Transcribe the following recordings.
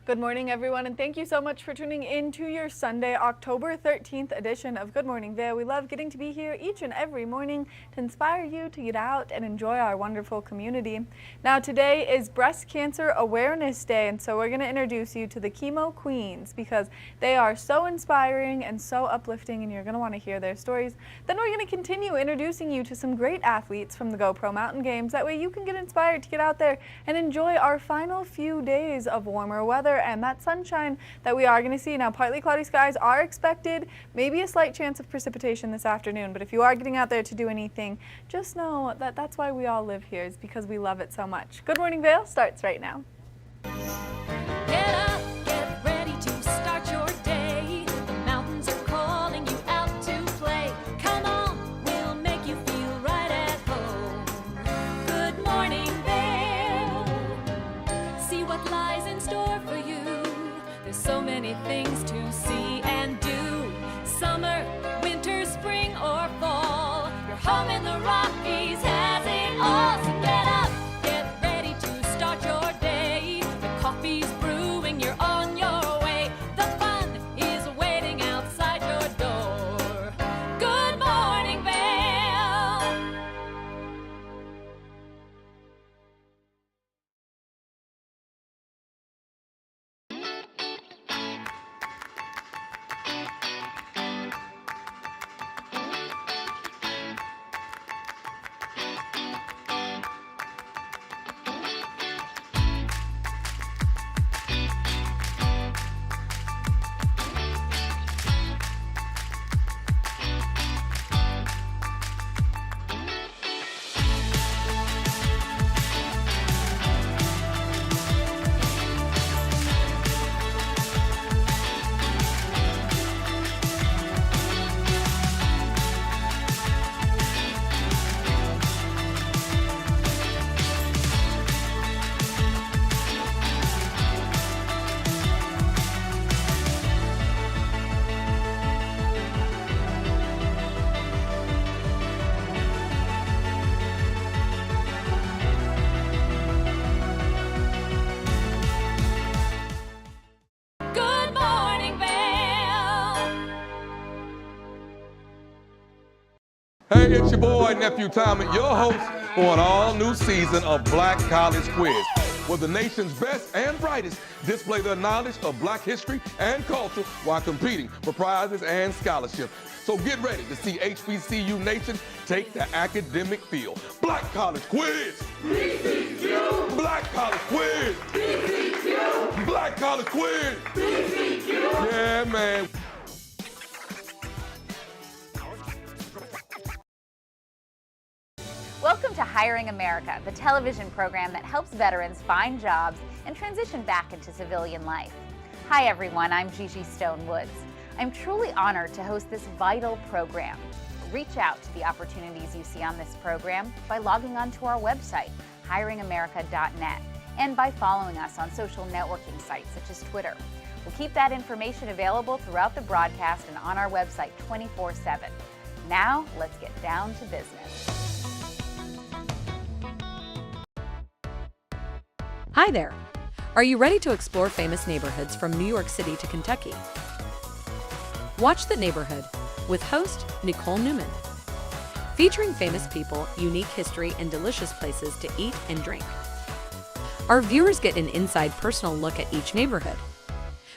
Good morning, everyone, and thank you so much for tuning in to your Sunday, October 13th edition of Good Morning Vail. We love getting to be here each and every morning to inspire you to get out and enjoy our wonderful community. Now, today is Breast Cancer Awareness Day, and so we're going to introduce you to the Chemo Queens because they are so inspiring and so uplifting, and you're going to want to hear their stories. Then we're going to continue introducing you to some great athletes from the GoPro Mountain Games. That way you can get inspired to get out there and enjoy our final few days of warmer weather and that sunshine that we are going to see. Now, partly cloudy skies are expected, maybe a slight chance of precipitation this afternoon, but if you are getting out there to do anything, just know that that's why we all live here, is because we love it so much. Good Morning Vail starts right now. Get up, get ready to start your day. The mountains are calling you out to play. Come on, we'll make you feel right at home. Good morning, Vail. See what lies in store for you. There's so many things to see and do. Summer, winter, spring, or fall. Your home in the Rockies has it all. So get up, get ready to start your day. The coffee's brewing, you're on your way. The fun is waiting outside your door. Good morning, Vail. Good morning, Vail. Hey, it's your boy, Nephew Tommy, your host for an all-new season of Black College Quiz, where the nation's best and brightest display their knowledge of Black history and culture while competing for prizes and scholarships. So get ready to see HBCU Nation take the academic field. Black College Quiz! BCQ! Black College Quiz! BCQ! Black College Quiz! BCQ! Yeah, man. Welcome to Hiring America, the television program that helps veterans find jobs and transition back into civilian life. Hi everyone, I'm Gigi Stone Woods. I'm truly honored to host this vital program. Reach out to the opportunities you see on this program by logging on to our website, hiringamerica.net, and by following us on social networking sites such as Twitter. We'll keep that information available throughout the broadcast and on our website 24/7. Now, let's get down to business. Hi there! Are you ready to explore famous neighborhoods from New York City to Kentucky? Watch The Neighborhood with host Nicole Newman. Featuring famous people, unique history, and delicious places to eat and drink. Our viewers get an inside personal look at each neighborhood.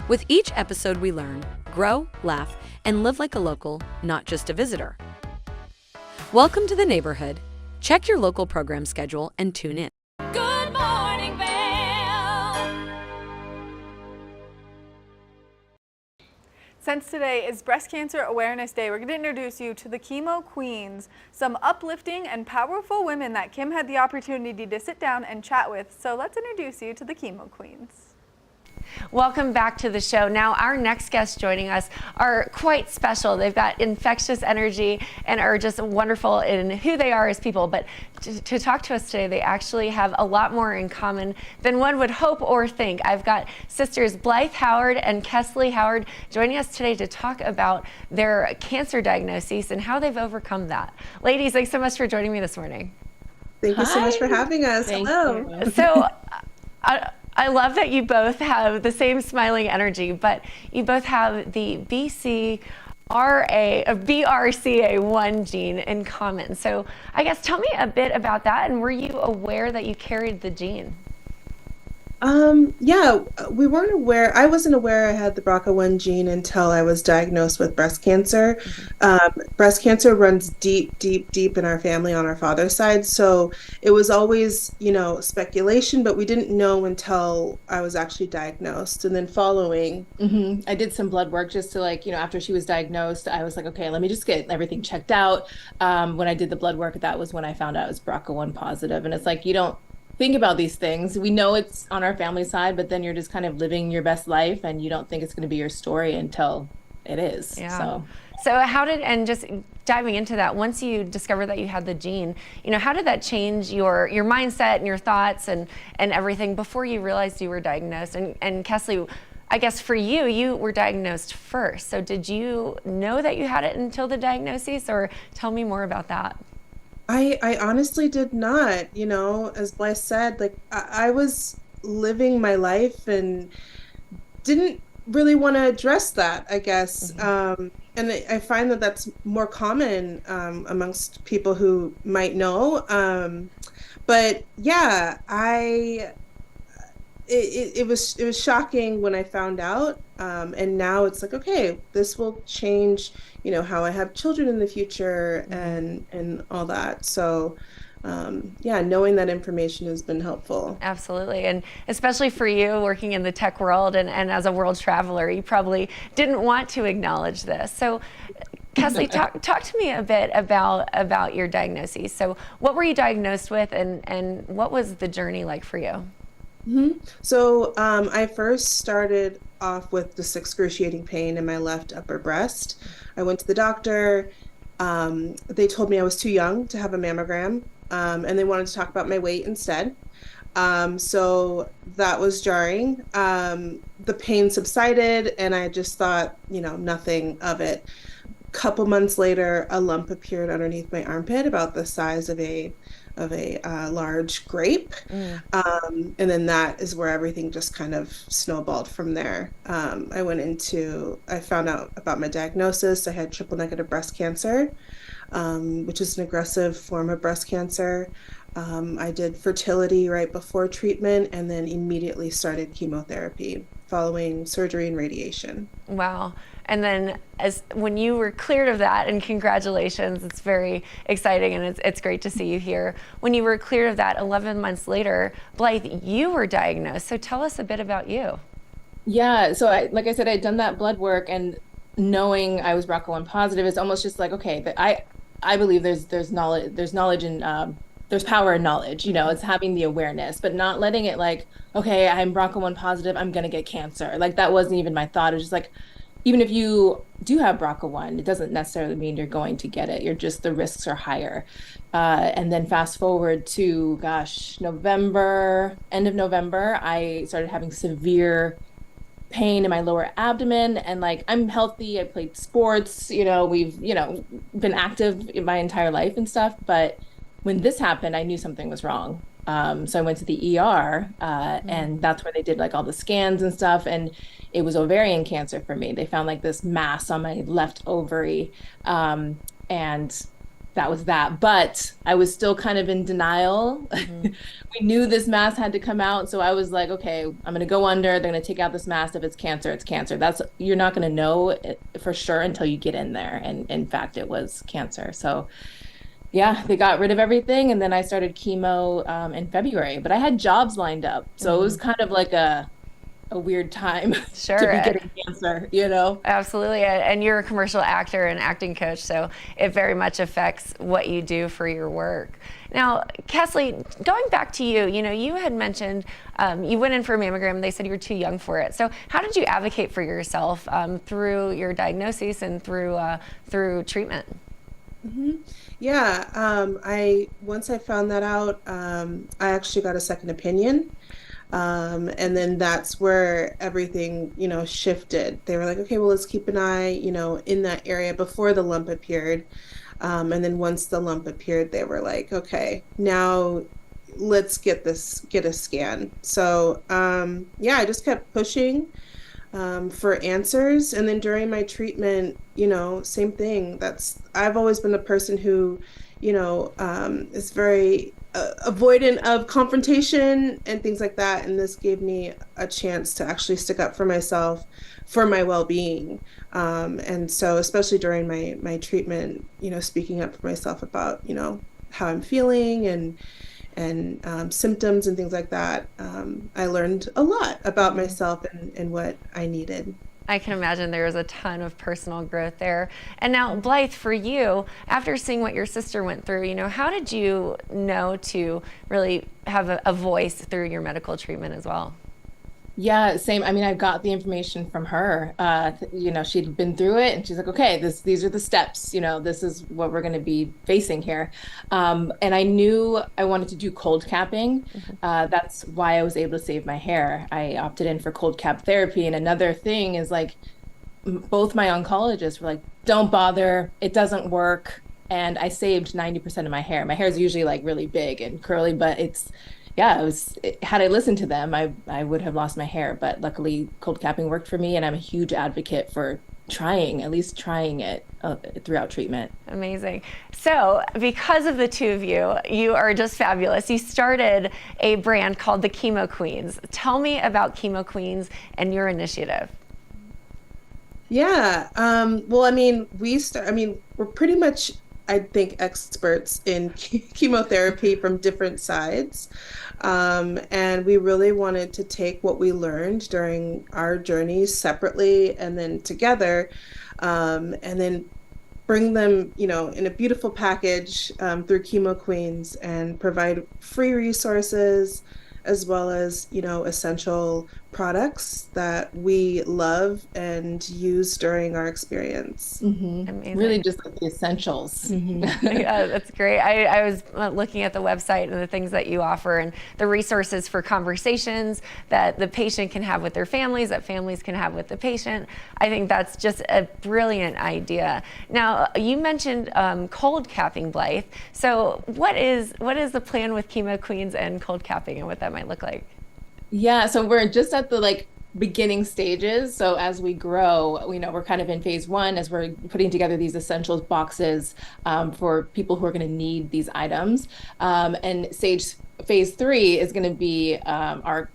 With each episode we learn, grow, laugh, and live like a local, not just a visitor. Welcome to The Neighborhood. Check your local program schedule and tune in. Good morning, Vail. Since today is Breast Cancer Awareness Day, we're going to introduce you to the Chemo Queens, some uplifting and powerful women that Kim had the opportunity to sit down and chat with. So let's introduce you to the Chemo Queens. Welcome back to the show. Now, our next guests joining us are quite special. They've got infectious energy and are just wonderful in who they are as people. But to talk to us today, they actually have a lot more in common than one would hope or think. I've got sisters Blythe Howard and Kesley Howard joining us today to talk about their cancer diagnoses and how they've overcome that. Ladies, thanks so much for joining me this morning. Thank you so much for having us. Hello. So, I love that you both have the same smiling energy, but you both have the BRCA1 gene in common. So I guess tell me a bit about that, and were you aware that you carried the gene? Yeah, we weren't aware. I wasn't aware I had the BRCA1 gene until I was diagnosed with breast cancer. Breast cancer runs deep, deep, deep in our family on our father's side. So it was always, speculation, but we didn't know until I was actually diagnosed. And then following, I did some blood work just to after she was diagnosed, I was like, okay, let me just get everything checked out. When I did the blood work, that was when I found out I was BRCA1 positive. And it's like, you don't think about these things. We know it's on our family side, but then you're just kind of living your best life and you don't think it's going to be your story until it is. Yeah. So how did, and just diving into that, once you discovered that you had the gene, how did that change your mindset and your thoughts and everything before you realized you were diagnosed? And Kesley, I guess for you, you were diagnosed first. So did you know that you had it until the diagnosis, or tell me more about that? I honestly did not, as Blythe said, like I was living my life and didn't really want to address that, I guess. And I find that that's more common amongst people who might know. But yeah, it was shocking when I found out. And now it's like, okay, this will change, how I have children in the future and all that. So yeah, knowing that information has been helpful. Absolutely. And especially for you working in the tech world and as a world traveler, you probably didn't want to acknowledge this. So Kesley, talk to me a bit about your diagnosis. So what were you diagnosed with and what was the journey like for you? So I first started off with this excruciating pain in my left upper breast. I went to the doctor. They told me I was too young to have a mammogram, and they wanted to talk about my weight instead. So that was jarring. The pain subsided, and I just thought, nothing of it. Couple months later, a lump appeared underneath my armpit, about the size of a large grape. And then that is where everything just kind of snowballed from there. I found out about my diagnosis. I had triple negative breast cancer, which is an aggressive form of breast cancer. I did fertility right before treatment and then immediately started chemotherapy following surgery and radiation. Wow. And then when you were cleared of that, and congratulations, it's very exciting and it's great to see you here. When you were cleared of that 11 months later, Blythe, you were diagnosed. So tell us a bit about you. Yeah. So like I said, I'd done that blood work, and knowing I was BRCA1 positive, it's almost just like, okay, that I believe there's knowledge and there's power in knowledge, it's having the awareness, but not letting it like, okay, I'm BRCA1 positive, I'm going to get cancer. Like that wasn't even my thought. It was just like, even if you do have BRCA1, it doesn't necessarily mean you're going to get it. The risks are higher. And then fast forward to, November, end of November, I started having severe pain in my lower abdomen, and like I'm healthy, I played sports, we've been active in my entire life and stuff, but when this happened, I knew something was wrong. So I went to the ER, and that's where they did like all the scans and stuff, and it was ovarian cancer for me. They found like this mass on my left ovary, and that was that. But I was still kind of in denial. We knew this mass had to come out, so I was like, okay, I'm going to go under. They're going to take out this mass. If it's cancer, it's cancer. You're not going to know it for sure until you get in there. And in fact, it was cancer. So yeah, they got rid of everything, and then I started chemo in February. But I had jobs lined up, so it was kind of like a weird time Sure. to be getting cancer, Absolutely. And you're a commercial actor and acting coach, so it very much affects what you do for your work. Now, Kesley, going back to you, you had mentioned you went in for a mammogram and they said you were too young for it. So how did you advocate for yourself through your diagnosis and through treatment? Yeah, once I found that out, I actually got a second opinion. And then that's where everything, shifted. They were like, okay, well, let's keep an eye, in that area before the lump appeared. And then once the lump appeared, they were like, okay, now let's get a scan. So yeah, I just kept pushing for answers. And then during my treatment, same thing. I've always been the person who, is very avoidant of confrontation and things like that. And this gave me a chance to actually stick up for myself, for my well-being. And so, especially during my treatment, speaking up for myself about, how I'm feeling and symptoms and things like that. I learned a lot about myself and what I needed. I can imagine there was a ton of personal growth there. And now, Blythe, for you, after seeing what your sister went through, how did you know to really have a voice through your medical treatment as well? Yeah, same. I mean, I got the information from her. She'd been through it, and she's like, okay, these are the steps. This is what we're going to be facing here. And I knew I wanted to do cold capping. That's why I was able to save my hair. I opted in for cold cap therapy. And another thing is, like, both my oncologists were like, don't bother, it doesn't work. And I saved 90% of my hair. My hair is usually like really big and curly, but had I listened to them, I would have lost my hair. But luckily, cold capping worked for me, and I'm a huge advocate for at least trying it throughout treatment. Amazing. So because of the two of you, you are just fabulous. You started a brand called the Chemo Queens. Tell me about Chemo Queens and your initiative. Yeah. Well, I mean, we're pretty much, I think, experts in chemotherapy from different sides. And we really wanted to take what we learned during our journeys separately and then together, and then bring them, in a beautiful package through Chemo Queens, and provide free resources as well as, essential products that we love and use during our experience. Amazing. Really just like the essentials. Yeah, that's great. I was looking at the website and the things that you offer and the resources for conversations that the patient can have with their families, that families can have with the patient. I think that's just a brilliant idea. Now, you mentioned cold capping, Blythe. So what is the plan with Chemo Queens and cold capping and what that might look like? Yeah, so we're just at the beginning stages. So as we grow, we're kind of in phase one as we're putting together these essentials boxes for people who are going to need these items. And phase three is going to be our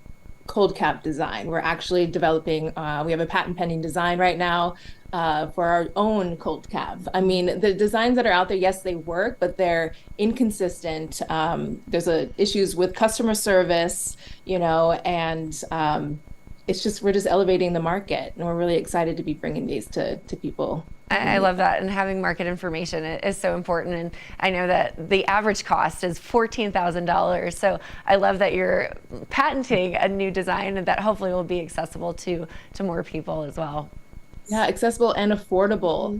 cold cap design. We're actually developing, we have a patent pending design right now for our own cold cap. I mean, the designs that are out there, yes, they work, but they're inconsistent. There's issues with customer service, and we're just elevating the market, and we're really excited to be bringing these to people. I love that, and having market information is so important. And I know that the average cost is $14,000. So I love that you're patenting a new design and that hopefully will be accessible to more people as well. Yeah, accessible and affordable,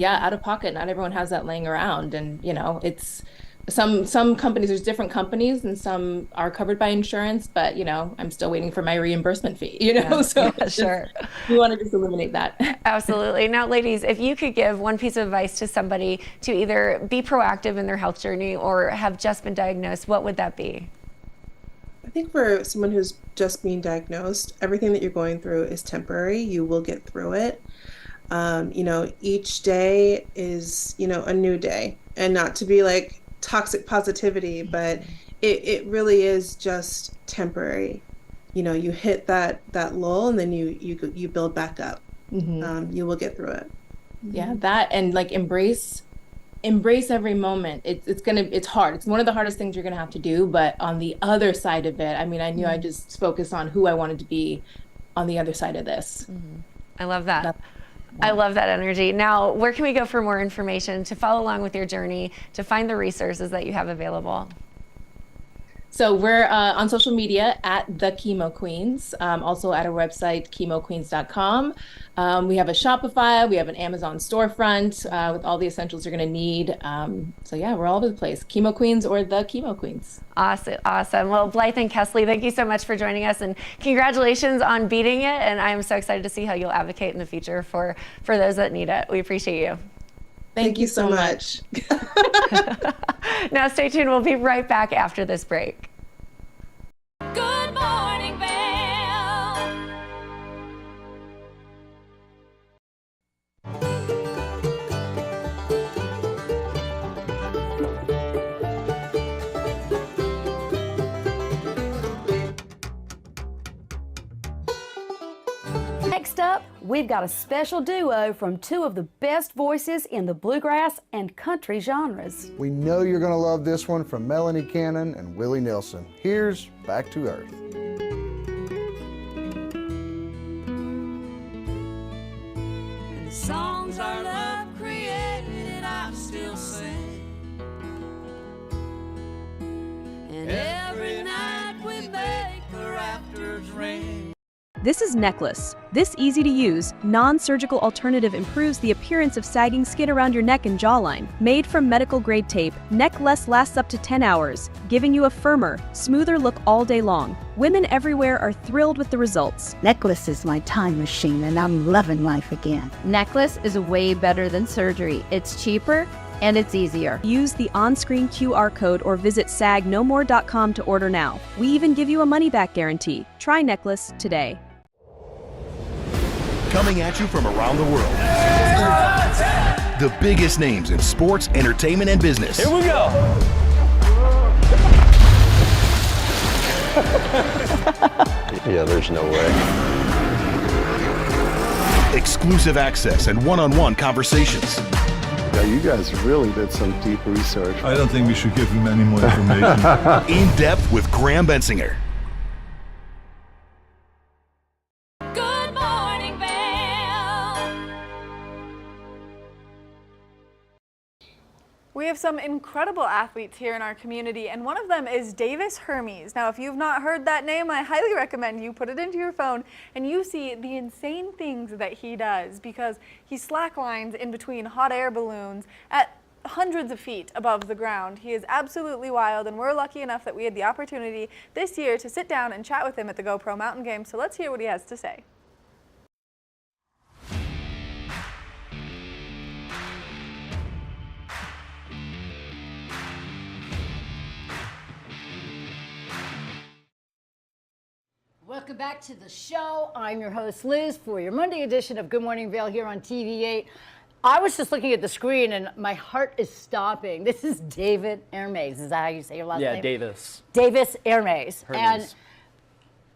out of pocket. Not everyone has that laying around. And, it's some companies, there's different companies, and some are covered by insurance, but, I'm still waiting for my reimbursement fee, so yeah, sure. We want to just eliminate that. Absolutely. Now, ladies, if you could give one piece of advice to somebody to either be proactive in their health journey or have just been diagnosed, what would that be? I think for someone who's just being diagnosed, everything that you're going through is temporary. You will get through it. Each day is, a new day, and not to be like toxic positivity, but it really is just temporary. You hit that lull, and then you build back up. You will get through it. Yeah, that, and embrace every moment. It's hard. It's one of the hardest things you're gonna have to do, but on the other side of it, I mean, I knew I just focused on who I wanted to be on the other side of this. I love that. I love that energy. Now, where can we go for more information, to follow along with your journey, to find the resources that you have available? So we're on social media at the Chemo Queens, also at our website, chemoqueens.com. We have a Shopify, we have an Amazon storefront with all the essentials you're going to need. So yeah, we're all over the place. Chemo Queens or the Chemo Queens. Awesome. Well, Blythe and Kesley, thank you so much for joining us, and congratulations on beating it. And I'm so excited to see how you'll advocate in the future for those that need it. We appreciate you. Thank you so much. Now stay tuned. We'll be right back after this break. we've got a special duo from two of the best voices in the bluegrass and country genres. We know you're going to love this one from Melanie Cannon and Willie Nelson. Here's Back to Earth. And the songs our love created, I still sing. And every night we make the rafters ring. This is Necklace. This easy-to-use, non-surgical alternative improves the appearance of sagging skin around your neck and jawline. Made from medical-grade tape, Necklace lasts up to 10 hours, giving you a firmer, smoother look all day long. Women everywhere are thrilled with the results. Necklace is my time machine, and I'm loving life again. Necklace is way better than surgery. It's cheaper and it's easier. Use the on-screen QR code or visit sagnomore.com to order now. We even give you a money-back guarantee. Try Necklace today. Coming at you from around the world. The biggest names in sports, entertainment, and business. Here we go. Yeah, there's no way. Exclusive access and one-on-one conversations. Yeah, you guys really did some deep research. I don't think we should give him any more information. In depth with Graham Bensinger. Good morning, Vail. We have some incredible athletes here in our community, and one of them is Davis Hermes. Now, if you've not heard that name, I highly recommend you put it into your phone and you see the insane things that he does, because he slacklines in between hot air balloons at hundreds of feet above the ground. He is absolutely wild, and we're lucky enough that we had the opportunity this year to sit down and chat with him at the GoPro Mountain Games. So let's hear what he has to say. Welcome back to the show. I'm your host, Liz, for your Monday edition of Good Morning Vail here on TV8. I was just looking at the screen and my heart is stopping. This is David Hermes. Is that how you say your last name? Yeah, Davis. Davis Hermes. Hermes. And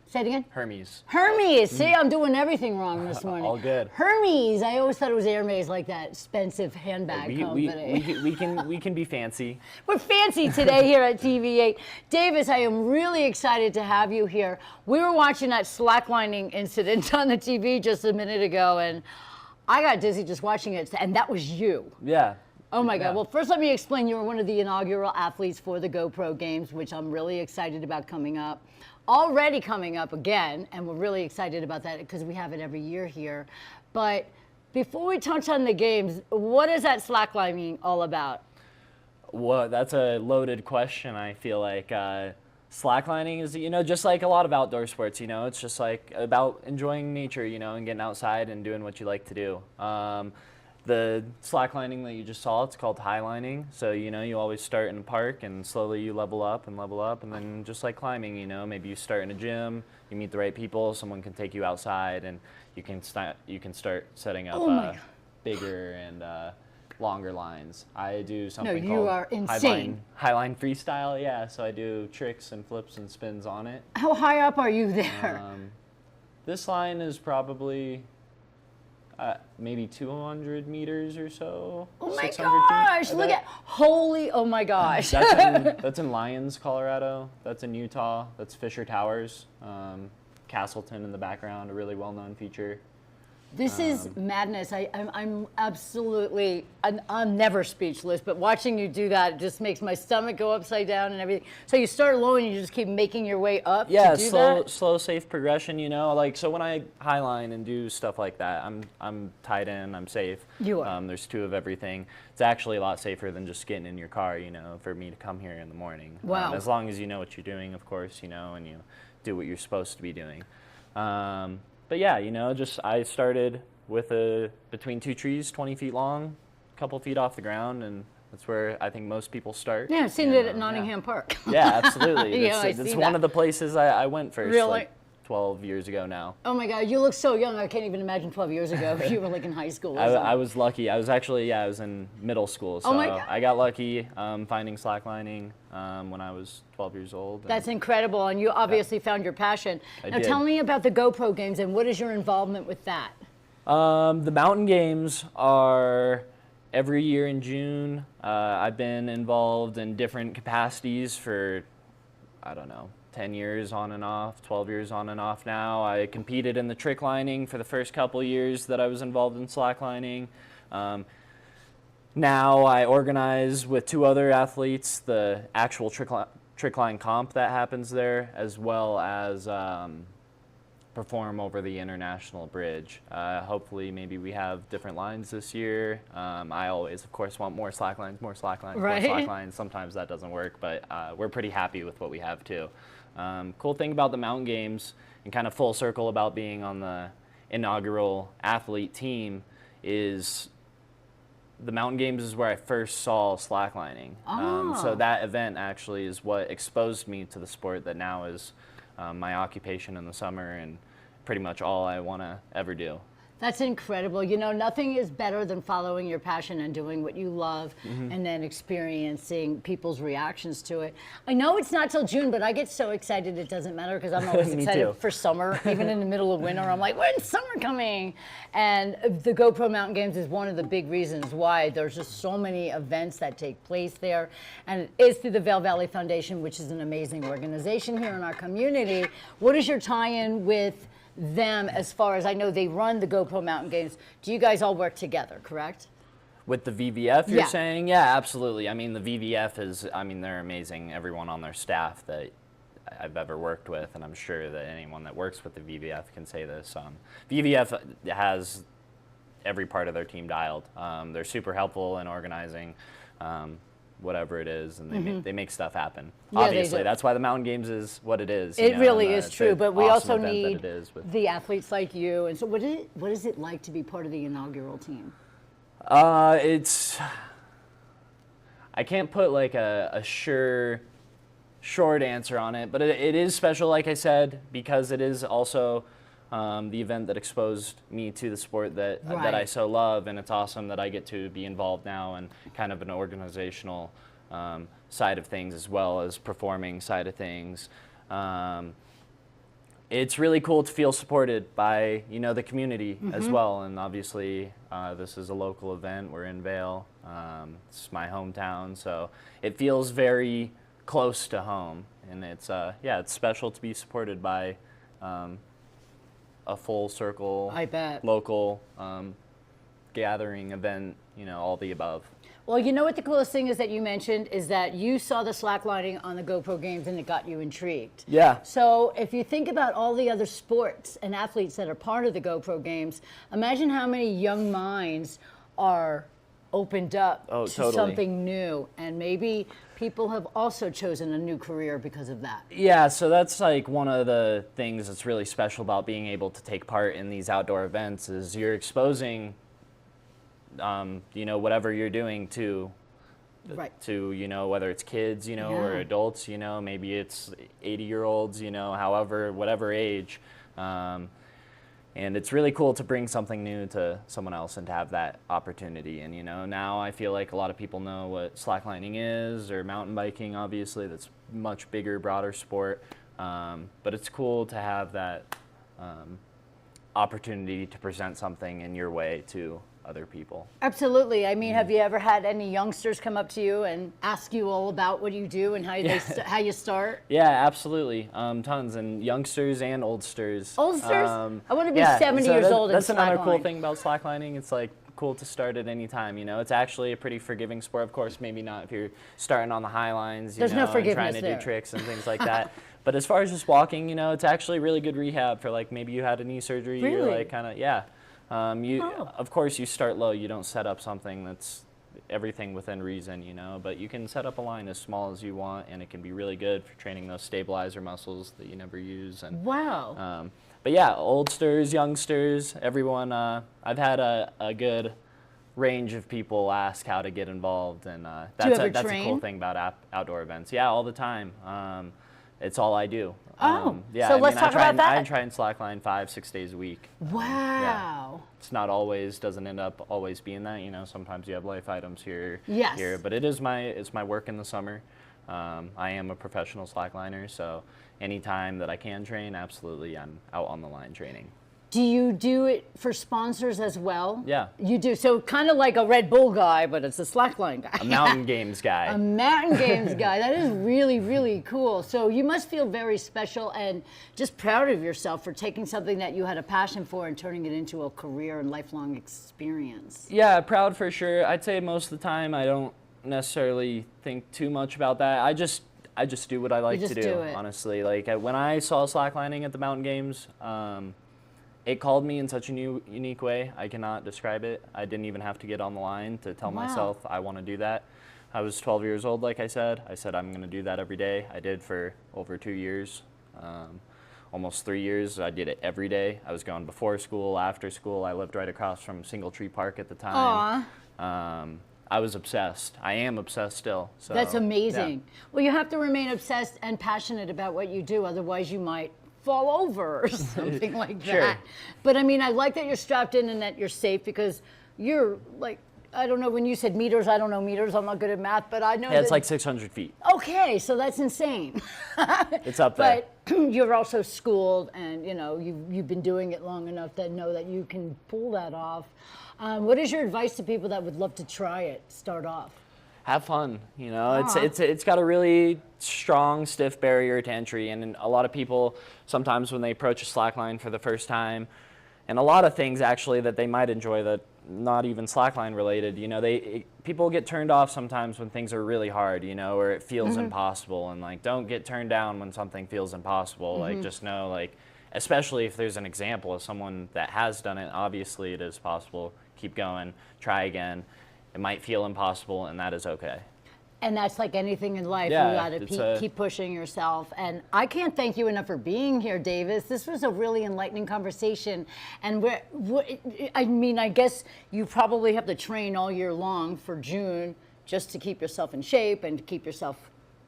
say it again? Hermes. Hermes. See, I'm doing everything wrong this morning. All good. Hermes. I always thought it was Hermes, like that expensive handbag company. We can be fancy. We're fancy today here at TV8. Davis, I am really excited to have you here. We were watching that slacklining incident on the TV just a minute ago, and I got dizzy just watching it, and that was you. Yeah. Oh my God. Yeah. Well, first let me explain, you were one of the inaugural athletes for the GoPro Games, which I'm really excited about coming up. Already coming up again, and we're really excited about that because we have it every year here. But before we touch on the games, what is that slacklining all about? Well, that's a loaded question, I feel like. Slacklining is, just like a lot of outdoor sports, it's just like about enjoying nature, and getting outside and doing what you like to do. The slacklining that you just saw, it's called highlining. So, you always start in a park and slowly you level up, and then just like climbing, maybe you start in a gym, you meet the right people, someone can take you outside, and you can start setting up bigger and longer lines. I do something called are insane. Highline freestyle, yeah. So I do tricks and flips and spins on it. How high up are you there? This line is probably maybe 200 meters or so. Oh my 600 gosh, feet. look at, holy, oh my gosh. That's in Lyons, Colorado. That's in Utah. That's Fisher Towers. Castleton in the background, a really well-known feature. This is madness. I'm absolutely, I'm never speechless, but watching you do that just makes my stomach go upside down and everything. So you start low and you just keep making your way up to do that? slow, safe progression, so when I highline and do stuff like that, I'm tied in, I'm safe. You are. There's two of everything. It's actually a lot safer than just getting in your car, for me to come here in the morning. Wow. As long as you know what you're doing, of course, and you do what you're supposed to be doing. But yeah, I started with between two trees, 20 feet long, a couple feet off the ground, and that's where I think most people start. Yeah, I've seen it at Nottingham Park. Yeah, absolutely. Yeah, It's one of the places I went first, Really? like 12 years ago now. Oh my God, you look so young. I can't even imagine 12 years ago. You were like in high school. I was lucky. I was actually, I was in middle school, so Oh my God. I got lucky finding slacklining when I was 12 years old. That's incredible, and you obviously found your passion. I Now did. tell me about the GoPro Games and what is your involvement with that? The mountain games are every year in June. I've been involved in different capacities for, I don't know, 10 years on and off, 12 years on and off now. I competed in the trick lining for the first couple years that I was involved in slacklining. Now I organize with 2 other athletes the actual trick line comp that happens there, as well as perform over the international bridge. Hopefully maybe we have different lines this year. I always, of course, want more slack lines, more slack lines, Right. more slack lines. Sometimes that doesn't work, but we're pretty happy with what we have too. Cool thing about the mountain games, and kind of full circle about being on the inaugural athlete team, is the mountain games is where I first saw slacklining. So that event actually is what exposed me to the sport that now is my occupation in the summer and pretty much all I want to ever do. That's incredible. You know, nothing is better than following your passion and doing what you love and then experiencing people's reactions to it. I know it's not till June, but I get so excited it doesn't matter because I'm always Me excited too. for summer. Even in the middle of winter, I'm like, when's summer coming? And the GoPro Mountain Games is one of the big reasons why there's just so many events that take place there. And it is through the Vail Valley Foundation, which is an amazing organization here in our community. What is your tie-in with them, as far as I know they run the GoPro Mountain Games? Do you guys all work together, correct? With the VVF, you're Yeah. saying? Yeah, absolutely. I mean, the VVF is, I mean, they're amazing. Everyone on their staff that I've ever worked with, and I'm sure that anyone that works with the VVF can say this. VVF has every part of their team dialed. They're super helpful in organizing whatever it is, and they make stuff happen. Yeah, they Obviously, do. that's why the Mountain Games is what it is. It really and, is it's true, an but we awesome also event that need it is with- the athletes like you. And so what is it like to be part of the inaugural team? It's, I can't put like a short answer on it, but it is special, like I said, because it is also the event that exposed me to the sport that I Right. so love, and it's awesome that I get to be involved now in kind of an organizational side of things as well as performing side of things. It's really cool to feel supported by, you know, the community as well, and obviously this is a local event. We're in Vail. It's my hometown, so it feels very close to home, and it's yeah, it's special to be supported by a full circle, I bet. local gathering event, you know, all the above. Well, you know what the coolest thing is that you mentioned is that you saw the slacklining on the GoPro Games and it got you intrigued. Yeah. So if you think about all the other sports and athletes that are part of the GoPro Games, imagine how many young minds are opened up to totally. something new, and maybe people have also chosen a new career because of that. Yeah, so that's like one of the things that's really special about being able to take part in these outdoor events is you're exposing, you know, whatever you're doing to, you know, whether it's kids, you know, or Yeah. adults, you know, maybe it's 80-year-olds, you know, however, whatever age. And it's really cool to bring something new to someone else and to have that opportunity. And, you know, now I feel like a lot of people know what slacklining is, or mountain biking, obviously. That's much bigger, broader sport. But it's cool to have that opportunity to present something in your way to other people. Absolutely. I mean, have you ever had any youngsters come up to you and ask you all about what you do and how how you start? Yeah, absolutely. Tons, and youngsters and oldsters. Oldsters? I want to be yeah, 70 so years that- old and That's another cool slackline. thing about slacklining. It's like cool to start at any time, you know. It's actually a pretty forgiving sport. Of course, maybe not if you're starting on the high lines, you There's no know, and forgiveness trying to there. do tricks and things like that. But as far as just walking, you know, it's actually really good rehab for, like, maybe you had a knee surgery, you're Really? like kind of, yeah. Of course, you start low. You don't set up something that's everything within reason, you know, but you can set up a line as small as you want, and it can be really good for training those stabilizer muscles that you never use. And Wow. but yeah, oldsters, youngsters, everyone. I've had a good range of people ask how to get involved, and that's a cool train? thing about outdoor events. Yeah, all the time. It's all I do. Oh, yeah. so I let's mean, talk about that. I try and slackline 5-6 days a week. Wow. It's not always, doesn't end up always being that, you know. Sometimes you have life items here, Yes. here, but it's my work in the summer. I am a professional slackliner, so anytime that I can train, absolutely, I'm out on the line training. Do you do it for sponsors as well? Yeah. You do. So kind of like a Red Bull guy, but it's a slackline guy. A mountain games guy. A mountain games guy. That is really, really cool. So you must feel very special and just proud of yourself for taking something that you had a passion for and turning it into a career and lifelong experience. Yeah, proud for sure. I'd say most of the time I don't necessarily think too much about that. I just do what I like to do, honestly. Like when I saw slacklining at the mountain games, it called me in such a unique way. I cannot describe it. I didn't even have to get on the line to tell myself I want to do that. I was 12 years old, like I said. I said I'm going to do that every day. I did for over 2 years, almost 3 years. I did it every day. I was going before school, after school. I lived right across from Single Tree Park at the time. I was obsessed. I am obsessed still. So, that's amazing. Yeah. Well, you have to remain obsessed and passionate about what you do, otherwise you might fall over or something like that. But I mean, I like that you're strapped in and that you're safe, because you're like, I don't know, when you said meters, I don't know meters, I'm not good at math, but I know it's like 600 feet. Okay, so that's insane. It's up there. But you're also schooled, and you know, you've been doing it long enough to know that you can pull that off. What is your advice to people that would love to try it, start off? Have fun, you know. It's got a really strong, stiff barrier to entry, and a lot of people sometimes when they approach a slackline for the first time, and a lot of things actually that they might enjoy that not even slackline related, you know, people get turned off sometimes when things are really hard, you know, or it feels impossible, and like don't get turned down when something feels impossible. Like just know, like, especially if there's an example of someone that has done it, obviously it is possible. Keep going, try again. It might feel impossible, and that is okay. And that's like anything in life. Yeah, you got to keep pushing yourself. And I can't thank you enough for being here, Davis. This was a really enlightening conversation. And I mean, I guess you probably have to train all year long for June just to keep yourself in shape and to keep yourself,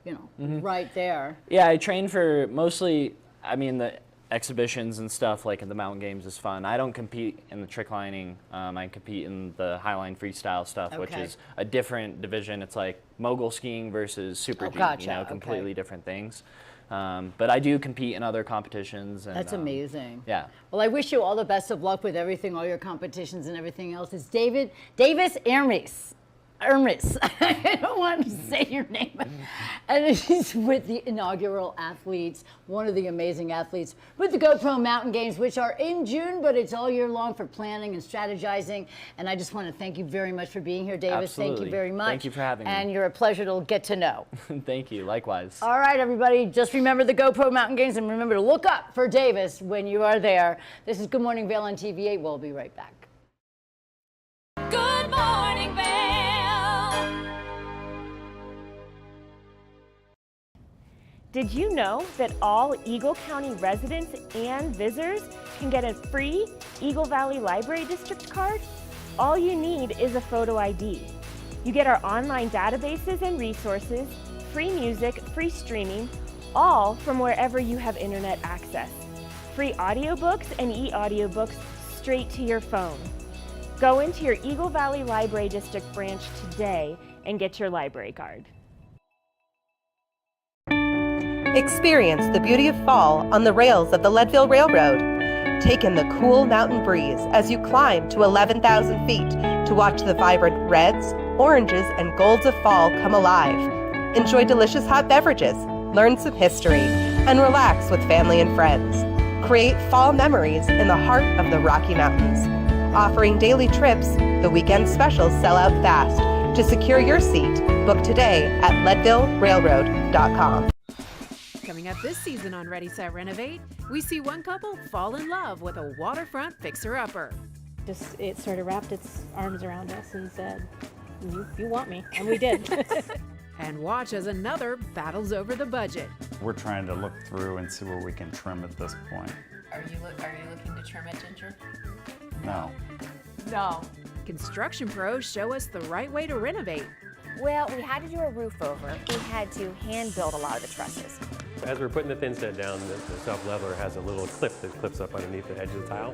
you know, right there. Yeah, I train for mostly, I mean, the exhibitions and stuff like at the mountain games is fun. I don't compete in the trick lining. I compete in the highline freestyle stuff, which is a different division. It's like mogul skiing versus super G, you know, completely different things. But I do compete in other competitions. And, that's amazing. Yeah. Well, I wish you all the best of luck with everything, all your competitions and everything else. It's Davis Ermes. I don't want to say your name. And he's with the inaugural athletes, one of the amazing athletes with the GoPro Mountain Games, which are in June, but it's all year long for planning and strategizing. And I just want to thank you very much for being here, Davis. Absolutely. Thank you very much. Thank you for having me. And you're a pleasure to get to know. Thank you. Likewise. All right, everybody, just remember the GoPro Mountain Games and remember to look up for Davis when you are there. This is Good Morning Vail on TV8. We'll be right back. Good morning, Vail. Did you know that all Eagle County residents and visitors can get a free Eagle Valley Library District card? All you need is a photo ID. You get our online databases and resources, free music, free streaming, all from wherever you have internet access. Free audiobooks and e-audiobooks straight to your phone. Go into your Eagle Valley Library District branch today and get your library card. Experience the beauty of fall on the rails of the Leadville Railroad. Take in the cool mountain breeze as you climb to 11,000 feet to watch the vibrant reds, oranges, and golds of fall come alive. Enjoy delicious hot beverages, learn some history, and relax with family and friends. Create fall memories in the heart of the Rocky Mountains. Offering daily trips, the weekend specials sell out fast. To secure your seat, book today at leadvillerailroad.com. Coming up this season on Ready, Set, Renovate, we see one couple fall in love with a waterfront fixer-upper. It sort of wrapped its arms around us and said, you want me, and we did. And watch as another battles over the budget. We're trying to look through and see where we can trim at this point. Are you looking to trim it, Ginger? No. No. Construction pros show us the right way to renovate. Well, we had to do a roof over. We had to hand build a lot of the trusses. As we're putting the thin set down, the self-leveler has a little clip that clips up underneath the edge of the tile.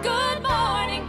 Good morning,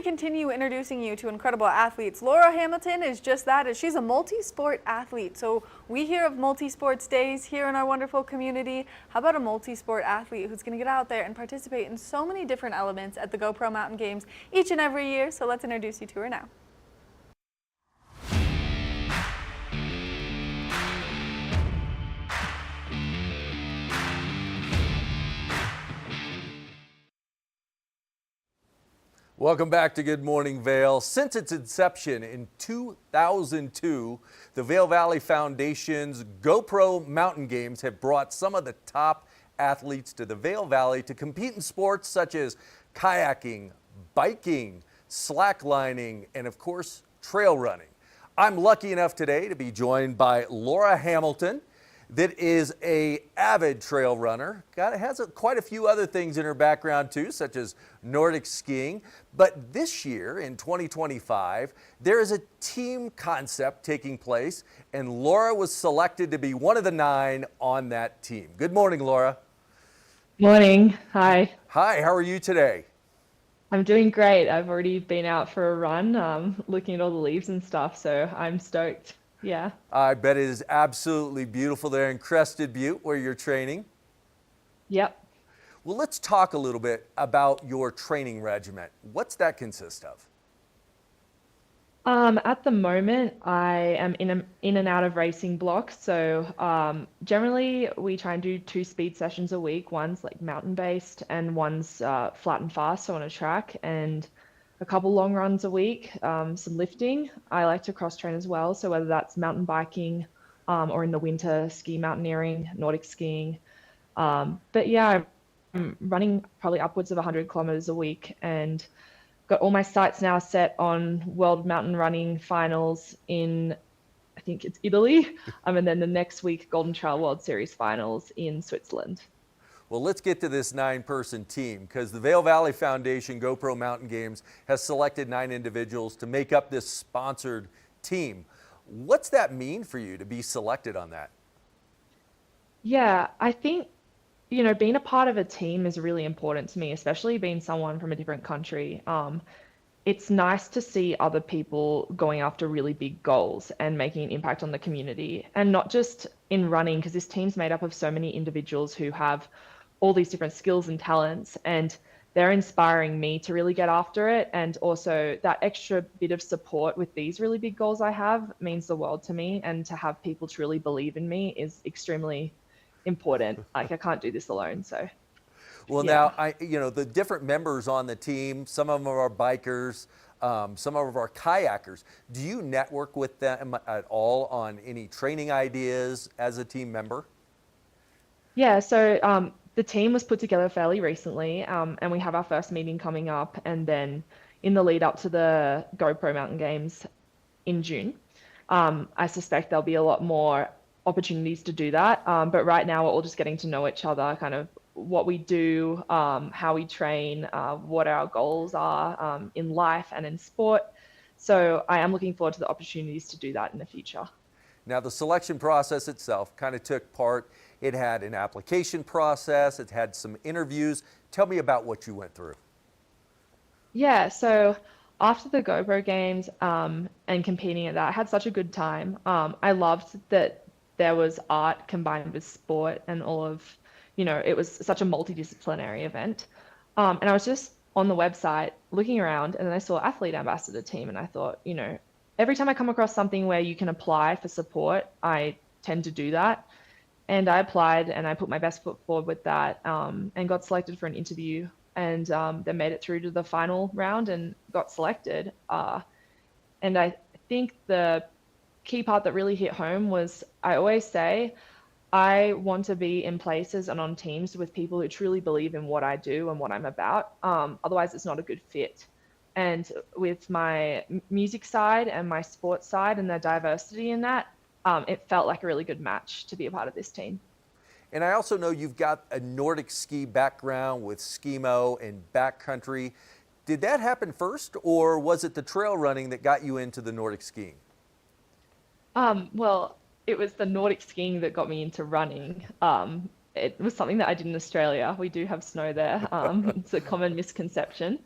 continue introducing you to incredible athletes. Laura Hamilton is just that. She's a multi-sport athlete. So we hear of multi-sports days here in our wonderful community. How about a multi-sport athlete who's going to get out there and participate in so many different elements at the GoPro Mountain Games each and every year? So let's introduce you to her now. Welcome back to Good Morning Vail. Since its inception in 2002, the Vail Valley Foundation's GoPro Mountain Games have brought some of the top athletes to the Vail Valley to compete in sports such as kayaking, biking, slacklining, and of course, trail running. I'm lucky enough today to be joined by Laura Hamilton, that is an avid trail runner. Has quite a few other things in her background too, such as Nordic skiing. But this year, in 2025, there is a team concept taking place, and Laura was selected to be one of the 9 on that team. Good morning, Laura. Morning. Hi. Hi, how are you today? I'm doing great. I've already been out for a run, looking at all the leaves and stuff, so I'm stoked. Yeah. I bet it is absolutely beautiful there in Crested Butte where you're training. Yep. Well, let's talk a little bit about your training regimen. What's that consist of? At the moment, I am in and out of racing blocks. So generally, we try and do 2 speed sessions a week. One's like mountain based, and one's flat and fast, so on a track, and a couple long runs a week, some lifting. I like to cross train as well. So whether that's mountain biking or in the winter, ski mountaineering, Nordic skiing. But yeah, I'm running probably upwards of 100 kilometers a week, and got all my sights now set on World Mountain Running Finals in, I think it's Italy. And then the next week, Golden Trail World Series Finals in Switzerland. Well, let's get to this 9-person team, because the Vail Valley Foundation GoPro Mountain Games has selected 9 individuals to make up this sponsored team. What's that mean for you to be selected on that? Yeah, I think, being a part of a team is really important to me, especially being someone from a different country. It's nice to see other people going after really big goals and making an impact on the community, and not just in running, because this team's made up of so many individuals who have all these different skills and talents, and they're inspiring me to really get after it. And also that extra bit of support with these really big goals I have means the world to me, and to have people truly believe in me is extremely important. Like, I can't do this alone. So well, yeah. now the different members on the team, some of them are bikers, some of them are kayakers. Do you network with them at all on any training ideas as a team member? Yeah, so the team was put together fairly recently, and we have our first meeting coming up, and then in the lead up to the GoPro Mountain Games in June. I suspect there'll be a lot more opportunities to do that, but right now we're all just getting to know each other, kind of what we do, how we train, what our goals are in life and in sport. So I am looking forward to the opportunities to do that in the future. Now, the selection process itself kind of took part. It had an application process. It had some interviews. Tell me about what you went through. Yeah, so after the GoPro Games and competing at that, I had such a good time. I loved that there was art combined with sport, and all of, it was such a multidisciplinary event. And I was just on the website looking around, and then I saw athlete ambassador team, and I thought, every time I come across something where you can apply for support, I tend to do that. And I applied, and I put my best foot forward with that, and got selected for an interview, and then made it through to the final round and got selected. And I think the key part that really hit home was, I always say, I want to be in places and on teams with people who truly believe in what I do and what I'm about. Otherwise, it's not a good fit. And with my music side and my sports side and the diversity in that, it felt like a really good match to be a part of this team. And I also know you've got a Nordic ski background with skimo and backcountry. Did that happen first, or was it the trail running that got you into the Nordic skiing? Well, it was the Nordic skiing that got me into running. It was something that I did in Australia. We do have snow there. It's a common misconception.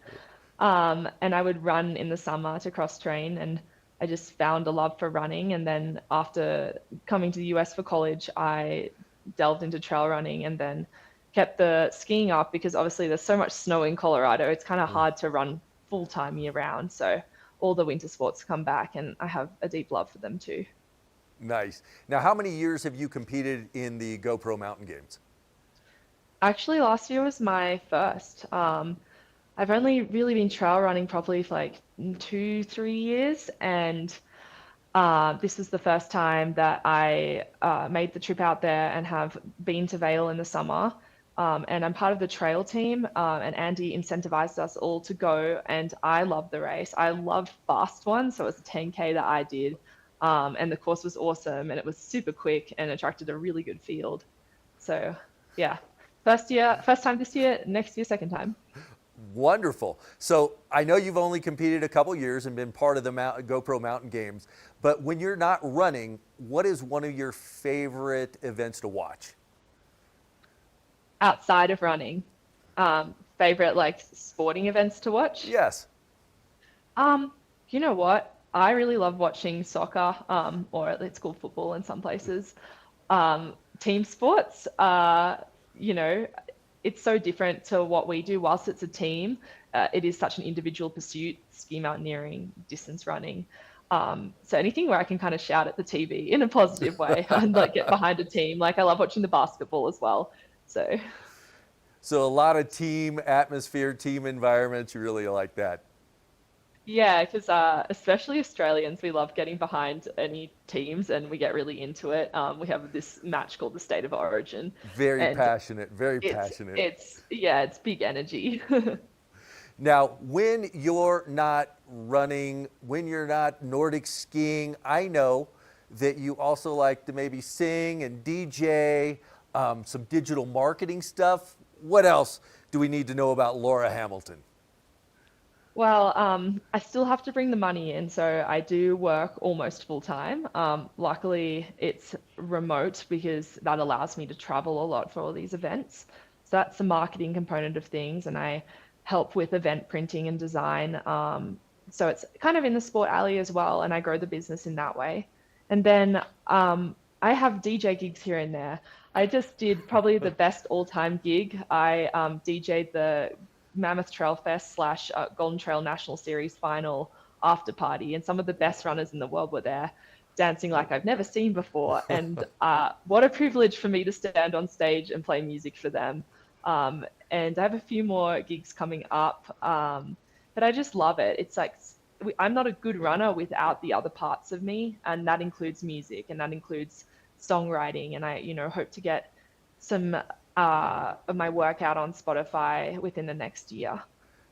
And I would run in the summer to cross train, and I just found a love for running. And then after coming to the US for college, I delved into trail running and then kept the skiing up because obviously there's so much snow in Colorado. It's kind of hard to run full time year round. So all the winter sports come back, and I have a deep love for them too. Nice. Now, how many years have you competed in the GoPro Mountain Games? Actually, last year was my first. I've only really been trail running probably for like 2, 3 years, and this was the first time that I made the trip out there and have been to Vail in the summer. And I'm part of the trail team, and Andy incentivized us all to go, and I love the race. I love fast ones, so it was a 10K that I did, and the course was awesome, and it was super quick and attracted a really good field. So yeah, first time this year, next year, second time. Wonderful. So I know you've only competed a couple years and been part of the GoPro Mountain Games, but when you're not running, what is one of your favorite events to watch? Outside of running, favorite like sporting events to watch? Yes. You know what? I really love watching soccer, or it's called football in some places. Team sports, you know, it's so different to what we do. Whilst it's a team, it is such an individual pursuit, ski mountaineering, distance running. So anything where I can kind of shout at the TV in a positive way and like get behind a team. Like I love watching the basketball as well. So a lot of team atmosphere, team environments, you really like that. yeah, because especially Australians, we love getting behind any teams and we get really into it. We have this match called the State of Origin. Very passionate, very passionate. It's big energy. Now, when you're not running, when you're not Nordic skiing, I know that you also like to maybe sing and DJ, some digital marketing stuff. What else do we need to know about Laura Hamilton? Well, I still have to bring the money in, so I do work almost full time. Luckily, it's remote because that allows me to travel a lot for all these events. So that's the marketing component of things, and I help with event printing and design. So it's kind of in the sport alley as well, and I grow the business in that way. And then I have DJ gigs here and there. I just did probably the best all-time gig. I DJ'd the Mammoth Trail Fest / Golden Trail National Series final after party, and some of the best runners in the world were there, dancing like I've never seen before. And what a privilege for me to stand on stage and play music for them. And I have a few more gigs coming up, but I just love it. It's like I'm not a good runner without the other parts of me, and that includes music, and that includes songwriting. And I, hope to get some of my work out on Spotify within the next year.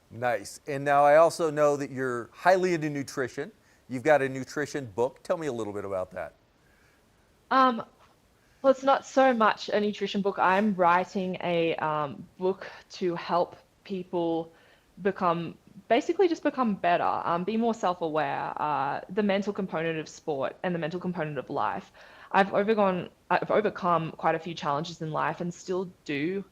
Nice. And now I also know that you're highly into nutrition. You've got a nutrition book. Tell me a little bit about that. Well, it's not so much a nutrition book. I'm writing a book to help people become better, be more self-aware, the mental component of sport and the mental component of life. I've overcome quite a few challenges in life and still do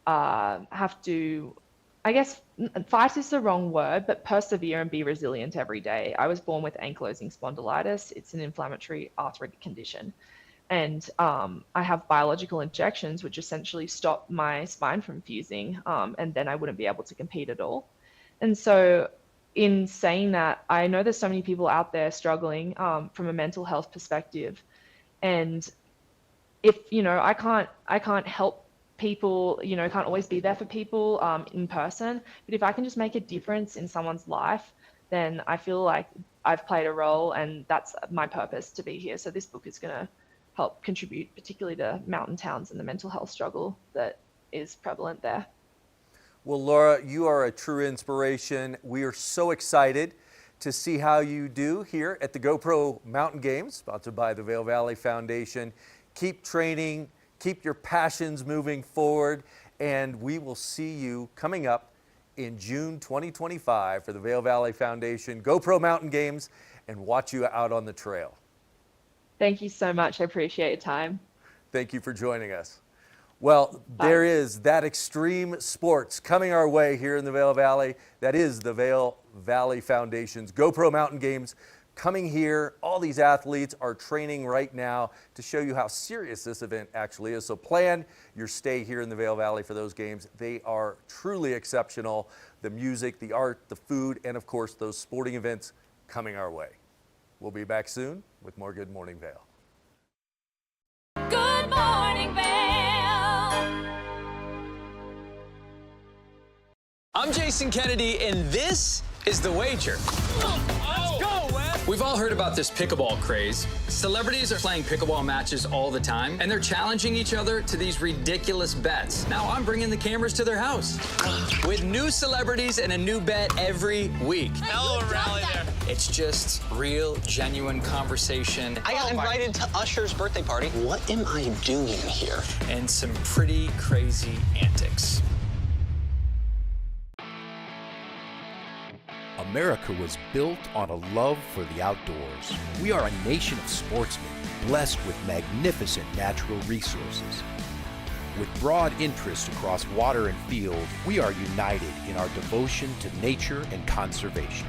have to, I guess, fight is the wrong word, but persevere and be resilient every day. I was born with ankylosing spondylitis. It's an inflammatory arthritic condition. And I have biological injections, which essentially stop my spine from fusing, and then I wouldn't be able to compete at all. And so in saying that, I know there's so many people out there struggling from a mental health perspective. And if, I can't help people, can't always be there for people in person, but if I can just make a difference in someone's life, then I feel like I've played a role, and that's my purpose to be here. So this book is going to help contribute particularly to mountain towns and the mental health struggle that is prevalent there. Well, Laura, you are a true inspiration. We are so excited to see how you do here at the GoPro Mountain Games, sponsored by the Vail Valley Foundation. Keep training, keep your passions moving forward, and we will see you coming up in June 2025 for the Vail Valley Foundation GoPro Mountain Games, and watch you out on the trail. Thank you so much. I appreciate your time. Thank you for joining us. Well, there is that extreme sports coming our way here in the Vail Valley. That is the Vail Valley Foundation's GoPro Mountain Games coming here. All these athletes are training right now to show you how serious this event actually is. So plan your stay here in the Vail Valley for those games. They are truly exceptional. The music, the art, the food, and of course those sporting events coming our way. We'll be back soon with more Good Morning Vail. Good morning, Vail. I'm Jason Kennedy, and this is The Wager. Let's go, Wes! We've all heard about this pickleball craze. Celebrities are playing pickleball matches all the time, and they're challenging each other to these ridiculous bets. Now I'm bringing the cameras to their house with new celebrities and a new bet every week. Hell of a rally there. It's just real, genuine conversation. I got invited to Usher's birthday party. What am I doing here? And some pretty crazy antics. America was built on a love for the outdoors. We are a nation of sportsmen, blessed with magnificent natural resources. With broad interests across water and field, we are united in our devotion to nature and conservation.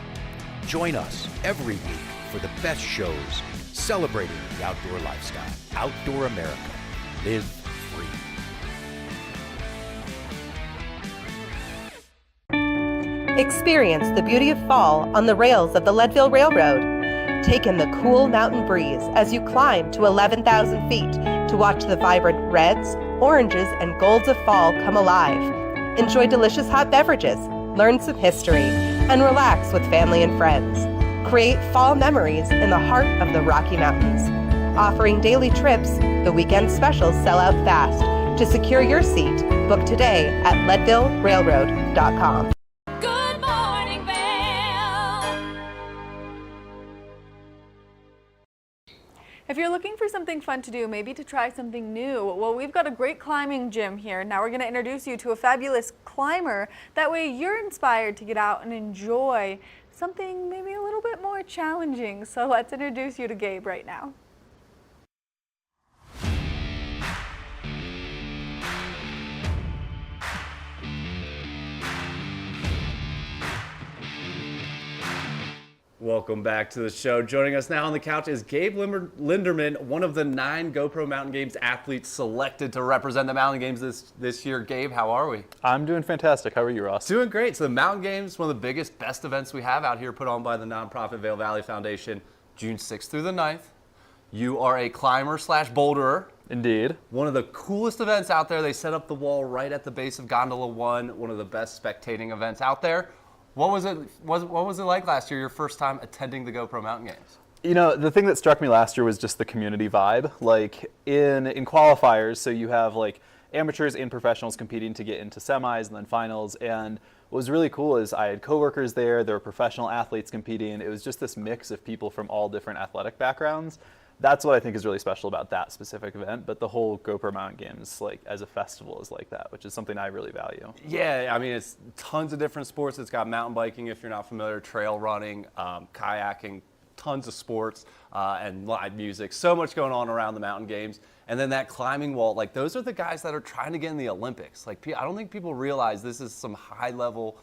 Join us every week for the best shows celebrating the outdoor lifestyle. Outdoor America. Live free. Experience the beauty of fall on the rails of the Leadville Railroad. Take in the cool mountain breeze as you climb to 11,000 feet to watch the vibrant reds, oranges, and golds of fall come alive. Enjoy delicious hot beverages, learn some history, and relax with family and friends. Create fall memories in the heart of the Rocky Mountains. Offering daily trips, the weekend specials sell out fast. To secure your seat, book today at leadvillerailroad.com. Good morning, Vail. If you're looking for something fun to do, maybe to try something new, well, we've got a great climbing gym here. Now we're going to introduce you to a fabulous climber. That way you're inspired to get out and enjoy something maybe a little bit more challenging. So let's introduce you to Gabe right now. Welcome back to the show. Joining us now on the couch is Gabe Linderman, one of the 9 GoPro Mountain Games athletes selected to represent the Mountain Games this year. Gabe, how are we? I'm doing fantastic. How are you, Ross? Doing great. So the Mountain Games, one of the biggest, best events we have out here, put on by the nonprofit Vail Valley Foundation, June 6th through the 9th. You are a climber / boulderer. Indeed. One of the coolest events out there. They set up the wall right at the base of Gondola 1, one of the best spectating events out there. What was it like last year, your first time attending the GoPro Mountain Games? You know, the thing that struck me last year was just the community vibe. Like in qualifiers, so you have like amateurs and professionals competing to get into semis and then finals. And what was really cool is I had coworkers there were professional athletes competing. It was just this mix of people from all different athletic backgrounds. That's what I think is really special about that specific event, but the whole GoPro Mountain Games, like as a festival, is like that, which is something I really value. Yeah, I mean, it's tons of different sports. It's got mountain biking, if you're not familiar, trail running, kayaking, tons of sports, and live music. So much going on around the Mountain Games. And then that climbing wall, like those are the guys that are trying to get in the Olympics. Like, I don't think people realize this is some high level